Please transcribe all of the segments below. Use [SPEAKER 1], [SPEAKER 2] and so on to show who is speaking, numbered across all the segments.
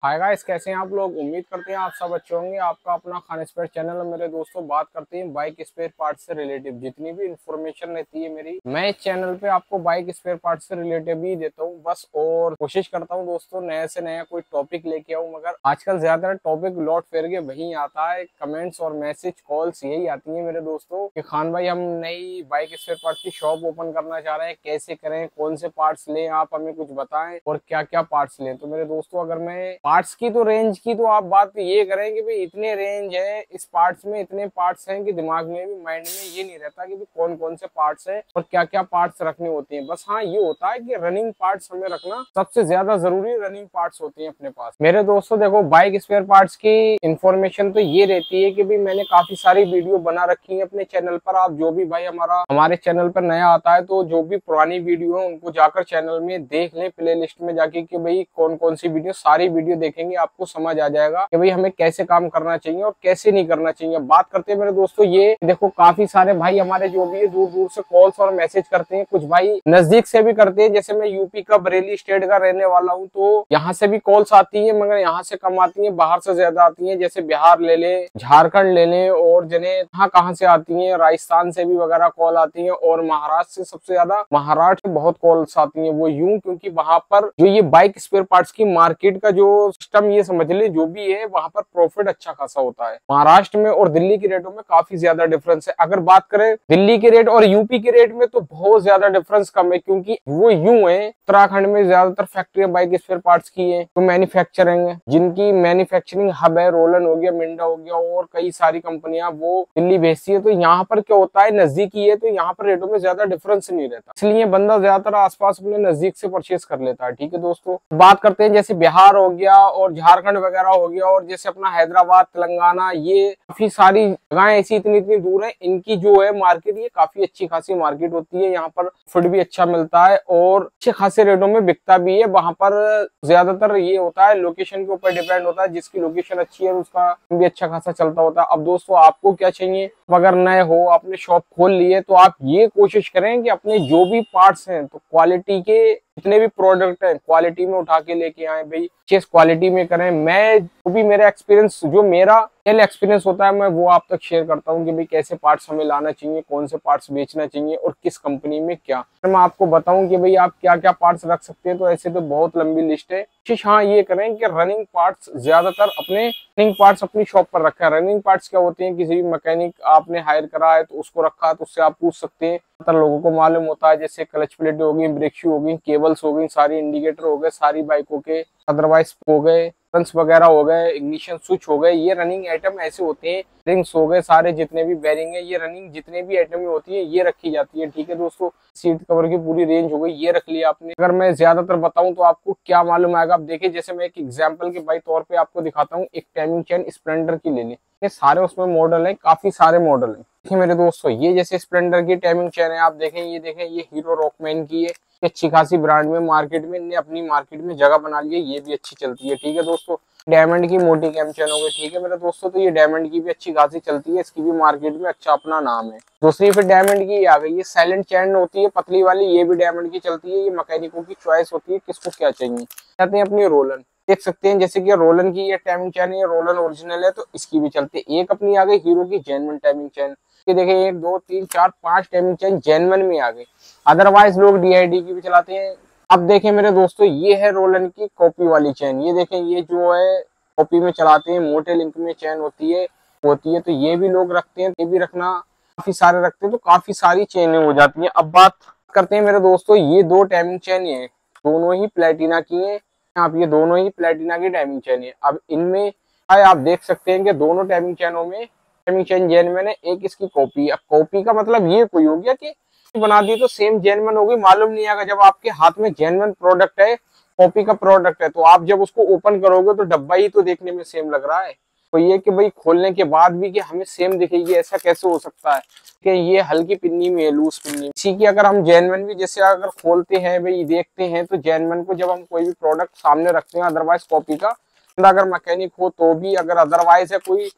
[SPEAKER 1] Hi guys, कैसे हैं आप लोग। उम्मीद करते हैं आप सब अच्छे होंगे। आपका अपना खान स्पेयर चैनल है मेरे दोस्तों। बात करते हैं बाइक स्पेयर पार्ट से रिलेटिव जितनी भी इंफॉर्मेशन रहती है मेरी, मैं इस चैनल पे आपको बाइक स्पेयर पार्ट से रिलेटिव ही देता हूँ बस। और कोशिश करता हूँ दोस्तों नए से नया कोई टॉपिक लेके आऊँ, मगर आजकल ज्यादातर टॉपिक लौट फेर के वही आता है। कमेंट्स और मैसेज कॉल्स यही आती है मेरे दोस्तों कि खान भाई हम नई बाइक स्पेयर पार्ट की शॉप ओपन करना चाह रहे हैं, कैसे करें, कौन से पार्ट्स लें, आप हमें कुछ बताएं और क्या क्या पार्ट्स लें। तो मेरे दोस्तों अगर मैं पार्ट्स की तो रेंज की तो आप बात ये करें कि भाई इतने रेंज है इस पार्ट्स में, इतने पार्ट्स हैं कि दिमाग में भी माइंड में ये नहीं रहता कि कौन कौन से पार्ट्स हैं और क्या क्या पार्ट्स रखने होते हैं। बस हाँ ये होता है कि रनिंग पार्ट्स हमें रखना सबसे ज्यादा जरूरी, रनिंग पार्ट्स होते हैं अपने पास। मेरे दोस्तों देखो, बाइक स्पेयर पार्ट्स की इंफॉर्मेशन तो ये रहती है कि भाई मैंने काफी सारी वीडियो बना रखी है अपने चैनल पर। आप जो भी भाई हमारे चैनल पर नया आता है तो जो भी पुरानी वीडियो है उनको जाकर चैनल में देख लें, प्ले लिस्ट में जाके कि भाई कौन कौन सी वीडियो, सारी वीडियो देखेंगे आपको समझ आ जाएगा कि भाई हमें कैसे काम करना चाहिए और कैसे नहीं करना चाहिए। बात करते हैं मेरे दोस्तों, ये देखो काफी सारे भाई हमारे जो भी है दूर दूर से कॉल्स और मैसेज करते हैं, कुछ भाई नजदीक से भी करते हैं। जैसे मैं यूपी का बरेली स्टेट का रहने वाला हूँ तो यहाँ से भी कॉल्स आती है, मगर यहाँ से कम आती है, बाहर से ज्यादा आती है। जैसे बिहार ले ले, झारखंड ले ले और जने कहाँ से आती है, राजस्थान से भी वगैरह कॉल आती है और महाराष्ट्र से सबसे ज्यादा, महाराष्ट्र से बहुत कॉल्स आती है। वो यूं क्योंकि वहां पर जो ये बाइक स्पेयर पार्ट्स की मार्केट का जो सिस्टम, ये समझ ले जो भी है, वहां पर प्रॉफिट अच्छा खासा होता है। महाराष्ट्र में और दिल्ली के रेटों में काफी ज्यादा डिफरेंस है। अगर बात करें दिल्ली के रेट और यूपी के रेट में तो बहुत ज्यादा डिफरेंस कम है, क्योंकि वो यूं है उत्तराखंड में ज्यादातर फैक्ट्रियां बाइक स्पेयर पार्ट्स की है तो मैन्युफैक्चरिंग है, जिनकी मैन्युफैक्चरिंग हब है, रोलन हो गया, मिंडा हो गया और कई सारी कंपनियां वो दिल्ली भेजती है। तो यहाँ पर क्या होता है, नजदीकी है तो यहाँ पर रेटों में ज्यादा डिफरेंस नहीं रहता, इसलिए बंदा ज्यादातर आसपास अपने नजदीक से परचेज कर लेता है। ठीक है दोस्तों, बात करते हैं जैसे बिहार हो गया और झारखंड वगैरह हो गया और जैसे अपना हैदराबाद, तेलंगाना, ये काफी सारी जगह ऐसी इतनी इतनी दूर है, इनकी जो है मार्केट ये काफी अच्छी खासी मार्केट होती है। यहाँ पर फूड भी अच्छा मिलता है और अच्छे खासे रेटों में बिकता भी है। वहां पर ज्यादातर ये होता है लोकेशन के ऊपर डिपेंड होता है, जिसकी लोकेशन अच्छी है उसका भी अच्छा खासा चलता होता है। अब दोस्तों आपको क्या चाहिए, अगर नए हो, आपने शॉप खोल ली है तो आप ये कोशिश करें कि अपने जो भी पार्ट्स हैं तो क्वालिटी के, जितने भी प्रोडक्ट हैं क्वालिटी में उठा के लेके आए भाई, चीज क्वालिटी में करें। मैं जो भी मेरा एक्सपीरियंस, जो मेरा एक्सपीरियंस होता है, मैं वो आप तक शेयर करता हूँ कि भाई कैसे पार्ट्स हमें लाना चाहिए, कौन से पार्ट्स बेचना चाहिए और किस कंपनी में क्या। मैं आपको बताऊं कि भाई आप क्या क्या पार्ट्स रख सकते हैं तो ऐसे तो बहुत लंबी लिस्ट है। कोशिश हाँ ये करें कि रनिंग पार्ट्स ज्यादातर रनिंग पार्ट्स अपनी शॉप पर रखें। रनिंग पार्ट्स क्या होते हैं, किसी भी मैकेनिक आपने हायर करा है तो उसको रखा है तो उससे आप पूछ सकते हैं, लोगों को मालूम होता है। जैसे क्लच प्लेट हो गई, ब्रेक शू हो गई, केबल्स हो गई, सारी इंडिकेटर हो गए सारी बाइकों के, अदरवाइज हो गए टर्न्स वगैरह हो गए, इग्निशन स्विच हो गए, ये रनिंग आइटम ऐसे होते हैं। रिंग्स हो गए, सारे जितने भी बेरिंग है, ये रनिंग जितने भी आइटम होती है ये रखी जाती है। ठीक है दोस्तों, सीट कवर की पूरी रेंज हो गई, ये रख लिया आपने। अगर मैं ज्यादातर बताऊं तो आपको क्या मालूम आएगा, आप देखिए जैसे मैं एक एग्जाम्पल के भाई तौर पे आपको दिखाता हूँ। एक टाइमिंग चेन स्प्लेंडर की ले लें, ये सारे उसमें मॉडल है, काफी सारे मॉडल है। देखिए मेरे दोस्तों, ये जैसे स्प्लेंडर की टाइमिंग चेन है, आप देखें, ये देखें, ये हीरो रॉकमैन की है, अच्छी खासी ब्रांड में मार्केट में इनने अपनी मार्केट में जगह बना ली है, ये भी अच्छी चलती है। ठीक है दोस्तों, डायमंड की मोटी कैम चेन हो गई। ठीक है मेरे दोस्तों, तो ये डायमंड की भी अच्छी खासी चलती है, इसकी भी मार्केट में अच्छा अपना नाम है। दूसरी फिर डायमंड की आ गई, ये साइलेंट चेन होती है पतली वाली, ये भी डायमंड की चलती है। ये मैकेनिकों की चॉइस होती है किसको क्या चाहिए। कहते हैं अपनी रोलन, देख सकते हैं जैसे कि रोलन की ये टाइमिंग चेन है, रोलन ओरिजिनल है तो इसकी भी चलती है। एक अपनी आ गई हीरो की जेन्युइन टाइमिंग चेन, ये देखिए 1 2 3 4 5 टाइमिंग चेन जेन्युइन में आ गई। अदरवाइज लोग डीआईडी की भी चलाते हैं। अब देखें मेरे दोस्तों, ये है रोलन की कॉपी वाली चेन, ये देखें, ये जो है कॉपी में चलाते हैं, मोटे लिंक में चेन होती है तो ये भी लोग रखते हैं, ये भी रखना, काफी सारे रखते हैं तो काफी सारी चेनें हो जाती हैं। अब बात करते हैं मेरे दोस्तों, ये 2 टाइमिंग चेन है, दोनों ही प्लेटिना की है। आप ये दोनों ही प्लेटिना की टाइमिंग चेन है। अब इनमें आप देख सकते हैं कि दोनों टाइमिंग चेनों में टाइमिंग चेन जेन्युइन है, एक इसकी कॉपी। अब कॉपी का मतलब ये कोई हो गया कि बना दी तो सेम जेन्युइन होगी, मालूम नहीं आएगा। जब आपके हाथ में जेन्युइन प्रोडक्ट है, कॉपी का प्रोडक्ट है, तो आप जब उसको ओपन करोगे तो डब्बा ही तो देखने में सेम लग रहा है। तो ये कि भाई खोलने के बाद भी कि हमें सेम दिखेगी, ऐसा कैसे हो सकता है कि ये हल्की पिन्नी में है, लूज पिन्नी में। इसी की अगर हम जेन्युइन भी जैसे अगर खोलते हैं भाई, देखते हैं तो जेन्युइन को जब हम कोई भी प्रोडक्ट सामने रखते हैं, अदरवाइज कॉपी का, अगर मैकेनिक हो तो भी, अगर अदरवाइज है कोई,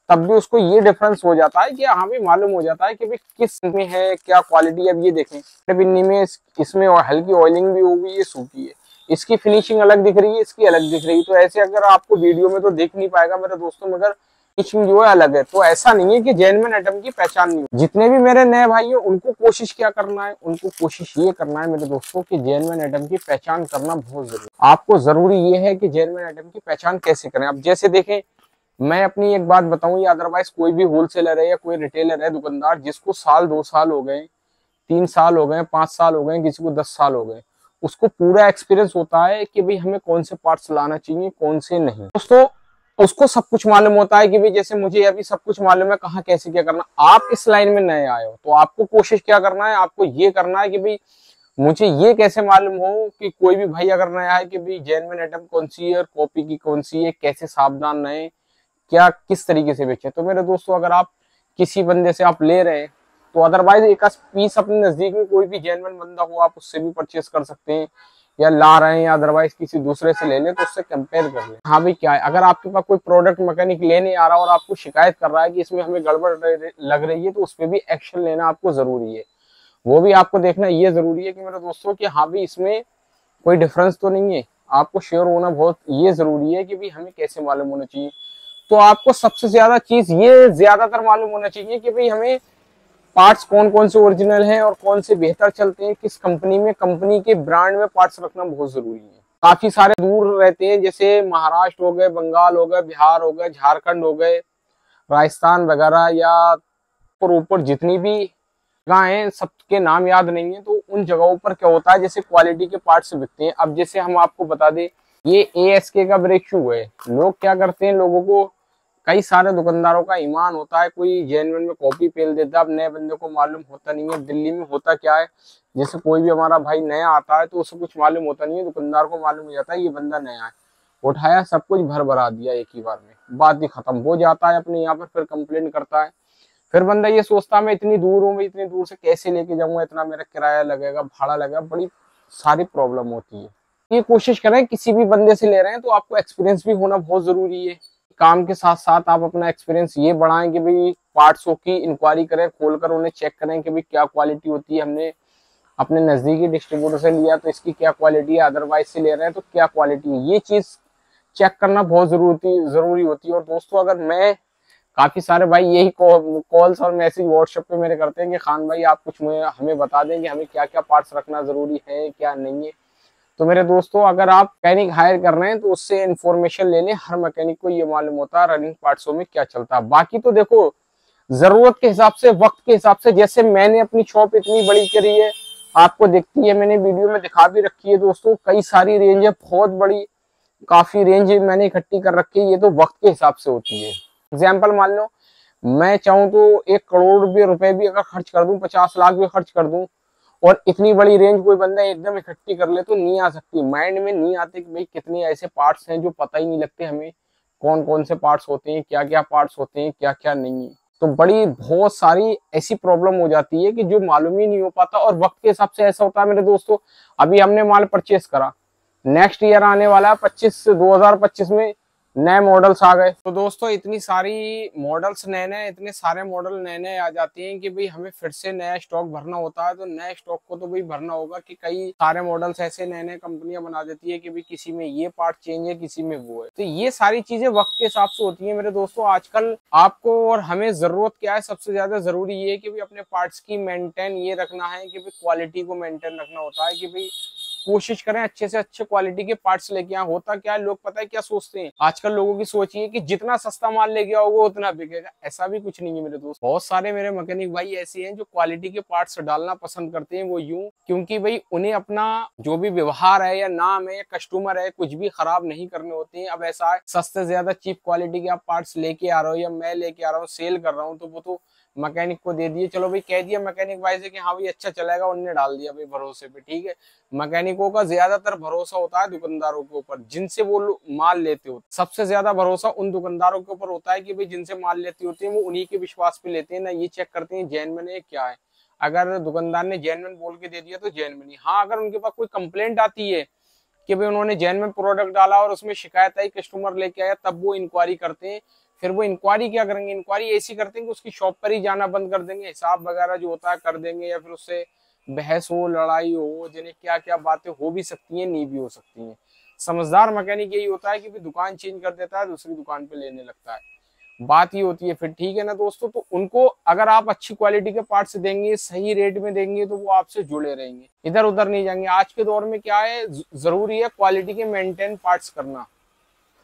[SPEAKER 1] तब भी उसको ये डिफरेंस हो जाता है कि हमें मालूम हो जाता है कि भाई किस में है क्या क्वालिटी। अब ये देखें पिन्नी में इसमें हल्की ऑयलिंग भी होगी, ये सूखी है, इसकी फिनिशिंग अलग दिख रही है, इसकी अलग दिख रही है। तो ऐसे अगर आपको वीडियो में तो देख नहीं पाएगा मेरे दोस्तों, मगर फिनिशिंग जो है अलग है। तो ऐसा नहीं है कि जेन्युइन आइटम की पहचान नहीं हो। जितने भी मेरे नए भाई हैं उनको कोशिश क्या करना है, उनको कोशिश ये करना है मेरे दोस्तों कि जेन्युइन आइटम की पहचान करना बहुत जरूरी। आपको जरूरी ये है कि जेन्युइन आइटम की पहचान कैसे करें। अब जैसे देखें, मैं अपनी एक बात बताऊं, या अदरवाइज कोई भी होलसेलर है या कोई रिटेलर है, दुकानदार, जिसको साल 2 साल हो गए, 3 साल हो गए, 5 साल हो गए, किसी को 10 साल हो गए, उसको पूरा एक्सपीरियंस होता है कि भाई हमें कौन से पार्ट्स लाना चाहिए, कौन से नहीं। दोस्तों उसको सब कुछ मालूम होता है कि भाई जैसे मुझे अभी सब कुछ मालूम है कहाँ कैसे क्या करना। आप इस लाइन में नए आए हो तो आपको कोशिश क्या करना है, आपको ये करना है कि भाई मुझे ये कैसे मालूम हो कि कोई भी भाई अगर नया है कि भाई जेन्युइन आइटम कौन सी है और कॉपी की कौन सी है, कैसे सावधान रहे, क्या किस तरीके से बेचे। तो मेरे दोस्तों अगर आप किसी बंदे से आप ले रहे हैं तो अदरवाइज एक पीस अपने नजदीक में कोई भी जेन्युइन बंदा हो आप उससे भी परचेस कर सकते हैं, या ला रहे हैं या अदरवाइज किसी दूसरे से ले लें तो उससे कंपेयर कर लें। हाँ भाई क्या है, अगर आपके पास कोई प्रोडक्ट मैकेनिक लेने आ रहा और आपको शिकायत कर रहा है कि इसमें हमें गड़बड़ लग रही है, तो उस पर भी एक्शन लेना आपको जरूरी है। वो भी आपको देखना ये जरूरी है कि मेरे दोस्तों कि हाँ भाई इसमें कोई डिफरेंस तो नहीं है। आपको श्योर होना बहुत ये जरूरी है कि भाई हमें कैसे मालूम होना चाहिए। तो आपको सबसे ज्यादा चीज ये ज्यादातर मालूम होना चाहिए कि भाई हमें पार्ट्स कौन कौन से ओरिजिनल हैं और कौन से बेहतर चलते हैं, किस कंपनी में, कंपनी के ब्रांड में पार्ट्स रखना बहुत जरूरी है। काफी सारे दूर रहते हैं, जैसे महाराष्ट्र हो गए, बंगाल हो गए, बिहार हो गए, झारखंड हो गए, राजस्थान वगैरह, या ऊपर जितनी भी जगह हैं सबके नाम याद नहीं है। तो उन जगहों पर क्या होता है, जैसे क्वालिटी के पार्ट्स बिकते हैं। अब जैसे हम आपको बता दें, ये ASK का ब्रेक शू है। लोग क्या करते हैं, लोगों को कई सारे दुकानदारों का ईमान होता है, कोई जेन्युइन में कॉपी पेल देता है। अब नए बंदे को मालूम होता नहीं है। दिल्ली में होता क्या है, जैसे कोई भी हमारा भाई नया आता है तो उसे कुछ मालूम होता नहीं है, दुकानदार को मालूम हो जाता है ये बंदा नया है, उठाया सब कुछ भर भरा दिया एक ही बार में, बात ही खत्म हो जाता है। अपने यहाँ पर फिर कंप्लेंट करता है। फिर बंदा ये सोचता मैं इतनी दूर हूँ, मैं इतनी दूर से कैसे लेके जाऊंगा, इतना मेरा किराया लगेगा, भाड़ा लगेगा, बड़ी सारी प्रॉब्लम होती है। ये कोशिश करें किसी भी बंदे से ले रहे हैं तो आपको एक्सपीरियंस भी होना बहुत जरूरी है। काम के साथ साथ आप अपना एक्सपीरियंस ये बढ़ाएं कि भाई पार्ट्सों की इंक्वायरी करें, खोलकर उन्हें चेक करें कि भाई क्या क्वालिटी होती है। हमने अपने नजदीकी डिस्ट्रीब्यूटर से लिया तो इसकी क्या क्वालिटी है, अदरवाइज से ले रहे हैं तो क्या क्वालिटी है, ये चीज चेक करना बहुत जरूरी होती है। और दोस्तों अगर मैं, काफी सारे भाई यही कॉल्स और मैसेज व्हाट्सएप पे मेरे करते हैं कि खान भाई आप कुछ हमें बता दें कि हमें क्या क्या पार्ट्स रखना जरूरी है, क्या नहीं है। तो मेरे दोस्तों अगर आप मैकेनिक हायर कर रहे हैं तो उससे इन्फॉर्मेशन ले लें। हर मैकेनिक को ये मालूम होता है रनिंग पार्ट्सों में क्या चलता है। बाकी तो देखो जरूरत के हिसाब से, वक्त के हिसाब से, जैसे मैंने अपनी शॉप इतनी बड़ी करी है, आपको दिखती है, मैंने वीडियो में दिखा भी रखी है दोस्तों, कई सारी रेंज है, बहुत बड़ी, काफी रेंज मैंने इकट्ठी कर रखी है। ये तो वक्त के हिसाब से होती है। एग्जाम्पल मान लो मैं चाहूँ तो 1 करोड़ रुपए भी अगर खर्च कर दूं, 50 लाख भी खर्च कर दूं, और इतनी बड़ी रेंज कोई बंदा एकदम इकट्ठी कर ले तो नहीं आ सकती। माइंड में नहीं आते कि भाई कितने ऐसे पार्ट्स हैं जो पता ही नहीं लगते हमें, कौन कौन से पार्ट्स होते हैं, क्या क्या पार्ट्स होते हैं, क्या क्या नहीं है। तो बड़ी बहुत सारी ऐसी प्रॉब्लम हो जाती है कि जो मालूम ही नहीं हो पाता। और वक्त के हिसाब से ऐसा होता है मेरे दोस्तों, अभी हमने माल परचेस करा, नेक्स्ट ईयर आने वाला है 2025 में नए मॉडल्स आ गए। तो दोस्तों इतनी सारी मॉडल्स नए नए, इतने सारे मॉडल नए नए आ जाते हैं कि भाई हमें फिर से नया स्टॉक भरना होता है। तो नए स्टॉक को तो भाई भरना होगा कि कई सारे मॉडल्स ऐसे नए नए कंपनियां बना देती है कि भाई किसी में ये पार्ट चेंज है, किसी में वो है। तो ये सारी चीजें वक्त के हिसाब से होती है मेरे दोस्तों। आजकल आपको और हमें जरूरत क्या है, सबसे ज्यादा जरूरी ये है कि भाई अपने पार्ट्स की मेंटेन ये रखना है कि भाई क्वालिटी को मेंटेन रखना होता है कि भाई कोशिश करें अच्छे से अच्छे क्वालिटी के पार्ट्स लेके आए। होता क्या है, लोग पता है क्या सोचते हैं, आजकल लोगों की सोच ये है कि जितना सस्ता माल लेके आओगे उतना बिकेगा। ऐसा भी कुछ नहीं है मेरे दोस्त। बहुत सारे मेरे मैकेनिक भाई ऐसे हैं जो क्वालिटी के पार्ट्स डालना पसंद करते हैं। वो यूं क्योंकि भाई उन्हें अपना जो भी व्यवहार है या नाम है या कस्टमर है कुछ भी खराब नहीं करने होते हैं। अब ऐसा है सस्ते से ज्यादा चीप क्वालिटी के आप पार्ट्स लेके आ रहे हो या मैं लेके आ रहा हूँ, सेल कर रहा हूँ, तो वो तो मैकेनिक को दे दिए, चलो भाई कह दिया मैकेनिक भाई से कि हाँ भाई अच्छा चलेगा, उनने डाल दिया भाई भरोसे पे, ठीक है। मैकेनिकों का ज्यादातर भरोसा होता है दुकानदारों के ऊपर जिनसे वो माल लेते होते। सबसे ज्यादा भरोसा उन दुकानदारों के ऊपर होता है कि भाई जिनसे माल लेते होते हैं वो उन्हीं के विश्वास पे लेते हैं, ना ये चेक करते हैं जेन्युइन है क्या है। अगर दुकानदार ने जेन्युइन बोल के दे दिया तो जेन्युइन ही। हाँ अगर उनके पास कोई कंप्लेंट आती है कि भाई उन्होंने जेन्युइन प्रोडक्ट डाला और उसमें शिकायत आई, कस्टमर लेके आया, तब वो इंक्वायरी करते हैं। फिर वो इंक्वायरी क्या करेंगे, इंक्वायरी ऐसी करते हैं कि उसकी शॉप पर ही जाना बंद कर देंगे, हिसाब वगैरह जो होता है कर देंगे, या फिर उससे बहस हो, लड़ाई हो, जिन्हें क्या क्या बातें हो भी सकती हैं, नहीं भी हो सकती हैं। समझदार मैकेनिक यही होता है कि भी दुकान चेंज कर देता है, दूसरी दुकान पे लेने लगता है। बात ही होती है फिर, ठीक है ना दोस्तों। तो उनको अगर आप अच्छी क्वालिटी के पार्ट्स देंगे, सही रेट में देंगे, तो वो आपसे जुड़े रहेंगे, इधर उधर नहीं जाएंगे। आज के दौर में क्या है, जरूरी है क्वालिटी के मेंटेन पार्ट्स करना।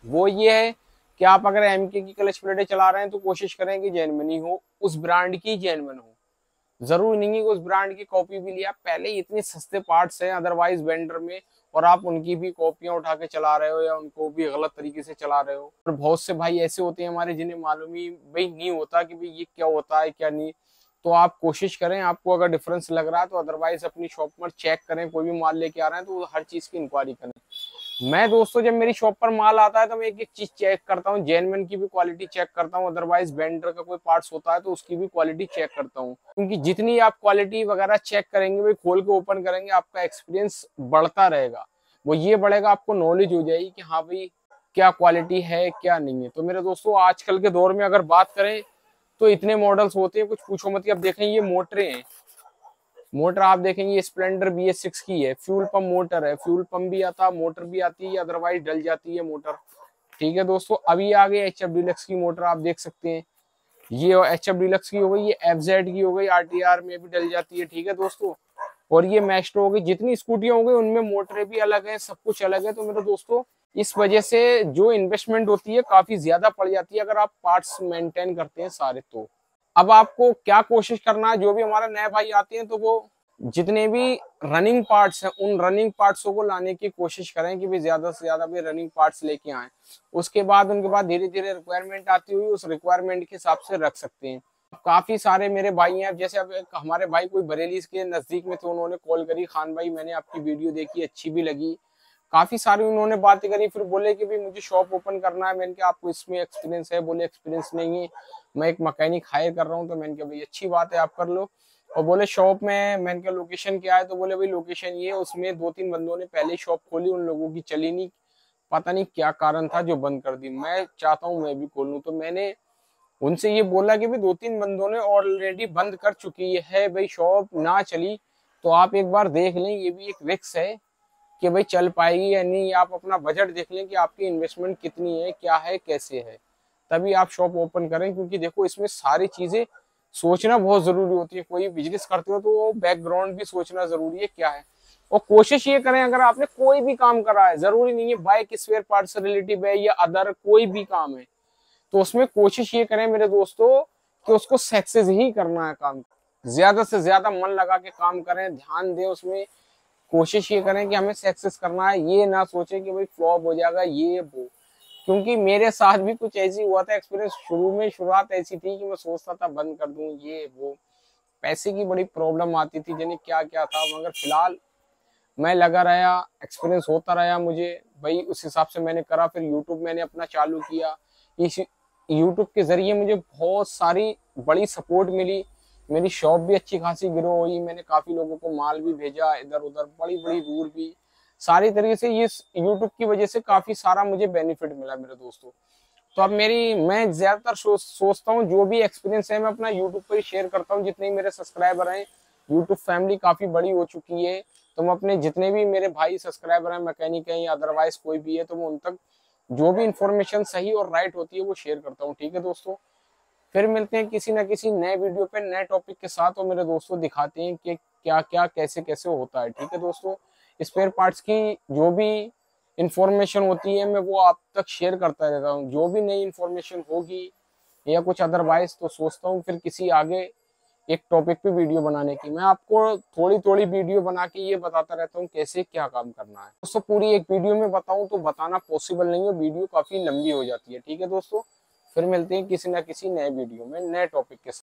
[SPEAKER 1] वो ये है कि आप अगर एमके की क्लच प्लेटें चला रहे हैं तो कोशिश करें कि जेन्युइन ही हो, उस ब्रांड की जेन्युइन हो। जरूरी नहीं है कि उस ब्रांड की कॉपी भी लिया, पहले ही इतने सस्ते पार्ट्स हैं अदरवाइज वेंडर में, और आप उनकी भी कॉपियां उठा के चला रहे हो या उनको भी गलत तरीके से चला रहे हो। और बहुत से भाई ऐसे होते हैं हमारे जिन्हें मालूम ही भाई नहीं होता कि भाई ये क्या होता है क्या नहीं। तो आप कोशिश करें, आपको अगर डिफरेंस लग रहा है तो अदरवाइज अपनी शॉप पर चेक करें, कोई भी माल लेके आ रहे हैं तो हर चीज की इंक्वायरी करें। मैं दोस्तों जब मेरी शॉप पर माल आता है तो मैं एक एक चीज चेक करता हूँ, जेन्युइन की भी क्वालिटी चेक करता हूँ, अदरवाइज वेंडर का कोई पार्ट्स होता है तो उसकी भी क्वालिटी चेक करता हूँ। क्योंकि जितनी आप क्वालिटी वगैरह चेक करेंगे, भाई खोल के ओपन करेंगे, आपका एक्सपीरियंस बढ़ता रहेगा। वो ये बढ़ेगा, आपको नॉलेज हो जाएगी कि हाँ भाई क्या क्वालिटी है क्या नहीं है। तो मेरे दोस्तों आजकल के दौर में अगर बात करें तो इतने मॉडल्स होते हैं, कुछ पूछो मत। अब देखें ये मोटरें हैं, मोटर आप देखेंगे स्प्लेंडर BS6 की है, फ्यूल पंप मोटर है, फ्यूल पंप भी आता, मोटर भी आती है, अदरवाइज डल जाती है मोटर। ठीक है दोस्तों, अभी आगे HF डीलक्स की मोटर आप देख सकते हैं, ये HF डीलक्स की हो गई, ये FZ की हो गई, RTR में भी डल जाती है। ठीक है दोस्तों, और ये मैस्ट्रो हो गई। जितनी स्कूटियां हो गई उनमें मोटरें भी अलग है, सब कुछ अलग है। तो मेरे दोस्तों इस वजह से जो इन्वेस्टमेंट होती है काफी ज्यादा पड़ जाती है अगर आप पार्ट्स मेंटेन करते हैं सारे। तो अब आपको क्या कोशिश करना है, जो भी हमारे नए भाई आते हैं तो वो जितने भी रनिंग पार्ट्स हैं उन रनिंग पार्ट्सों को लाने की कोशिश करें कि भी ज्यादा से ज्यादा भी रनिंग पार्ट्स लेके आए। उसके बाद उनके बाद धीरे धीरे रिक्वायरमेंट आती हुई उस रिक्वायरमेंट के हिसाब से रख सकते हैं। काफी सारे मेरे भाई हैं, जैसे अब हमारे भाई कोई बरेली के नजदीक में थे, उन्होंने कॉल करी, खान भाई मैंने आपकी वीडियो देखी, अच्छी भी लगी। काफी सारी उन्होंने बातें करी, फिर बोले कि भाई मुझे शॉप ओपन करना है। मैंने कहा आपको इसमें एक्सपीरियंस है? बोले एक्सपीरियंस नहीं है, मैं एक मैकेनिक हायर कर रहा हूँ। तो मैंने कहा भाई अच्छी बात है, आप कर लो। और बोले शॉप में, मैंने कहा लोकेशन क्या है? तो बोले भाई लोकेशन ये, उसमें 2-3 बंदों ने पहले शॉप खोली, उन लोगों की चली नहीं, पता नहीं क्या कारण था जो बंद कर दी। मैं चाहता हूँ मैं भी खोलूं। तो मैंने उनसे ये बोला कि भाई 2-3 बंदों ने ऑलरेडी बंद कर चुकी है, भाई शॉप ना चली तो आप एक बार देख लें, ये भी एक रिस्क है कि भाई चल पाएगी या नहीं। आप अपना बजट देख लें कि आपकी इन्वेस्टमेंट कितनी है, क्या है, कैसे है, तभी आप शॉप ओपन करें। क्योंकि देखो इसमें सारी चीजें सोचना बहुत जरूरी होती है। कोई बिजनेस करते हो तो वो बैकग्राउंड भी सोचना जरूरी है क्या है। और कोशिश ये करें, अगर आपने कोई भी काम करा है, जरूरी नहीं है बाइक स्पेयर पार्ट से रिलेटिव है या अदर कोई भी काम है, तो उसमें कोशिश ये करें मेरे दोस्तों कि उसको सक्सेस ही करना है काम। ज्यादा से ज्यादा मन लगा के काम करें, ध्यान दें उसमें, कोशिश ये करें कि हमें सक्सेस करना है। ये ना सोचें कि भाई फ्लॉप हो जाएगा ये वो। क्योंकि मेरे साथ भी कुछ ऐसी हुआ था एक्सपीरियंस, शुरू में शुरुआत ऐसी थी कि मैं सोचता था बंद कर दूं ये वो, पैसे की बड़ी प्रॉब्लम आती थी, जाने क्या क्या था। मगर फिलहाल मैं लगा रहा, एक्सपीरियंस होता रहा मुझे भाई, उस हिसाब से मैंने करा। फिर यूट्यूब मैंने अपना चालू किया, इस यूट्यूब के जरिए मुझे बहुत सारी बड़ी सपोर्ट मिली, मेरी शॉप भी अच्छी खासी ग्रो हुई, मैंने काफी लोगों को माल भी भेजा इधर उधर, बड़ी बड़ी दूर भी, सारी तरीके से ये यूट्यूब की वजह से काफी सारा मुझे बेनिफिट मिला मेरे दोस्तों। तो अब मैं ज्यादातर सोचता हूँ जो भी एक्सपीरियंस है मैं अपना यूट्यूब पर ही शेयर करता हूँ। जितने मेरे सब्सक्राइबर हैं, यूट्यूब फैमिली काफी बड़ी हो चुकी है, तो मैं अपने जितने भी मेरे भाई सब्सक्राइबर हैं, मैकेनिक हैं या अदरवाइज कोई भी है, तो मैं उन तक जो भी इंफॉर्मेशन सही और राइट होती है वो शेयर करता हूँ। ठीक है दोस्तों, फिर मिलते हैं किसी ना किसी नए वीडियो पे नए टॉपिक के साथ, और मेरे दोस्तों दिखाते हैं कि क्या क्या कैसे कैसे होता है। ठीक है दोस्तों, स्पेयर पार्ट्स की जो भी इंफॉर्मेशन होती है मैं वो आप तक शेयर करता रहता हूँ। जो भी नई इंफॉर्मेशन होगी या कुछ अदरवाइज, तो सोचता हूँ फिर किसी आगे एक टॉपिक पे वीडियो बनाने की। मैं आपको थोड़ी थोड़ी वीडियो बना के ये बताता रहता हूँ कैसे क्या काम करना है दोस्तों। पूरी एक वीडियो में बताऊं तो बताना पॉसिबल नहीं है, वीडियो काफी लंबी हो जाती है। ठीक है दोस्तों, फिर मिलते हैं किसी ना किसी नए वीडियो में नए टॉपिक के साथ।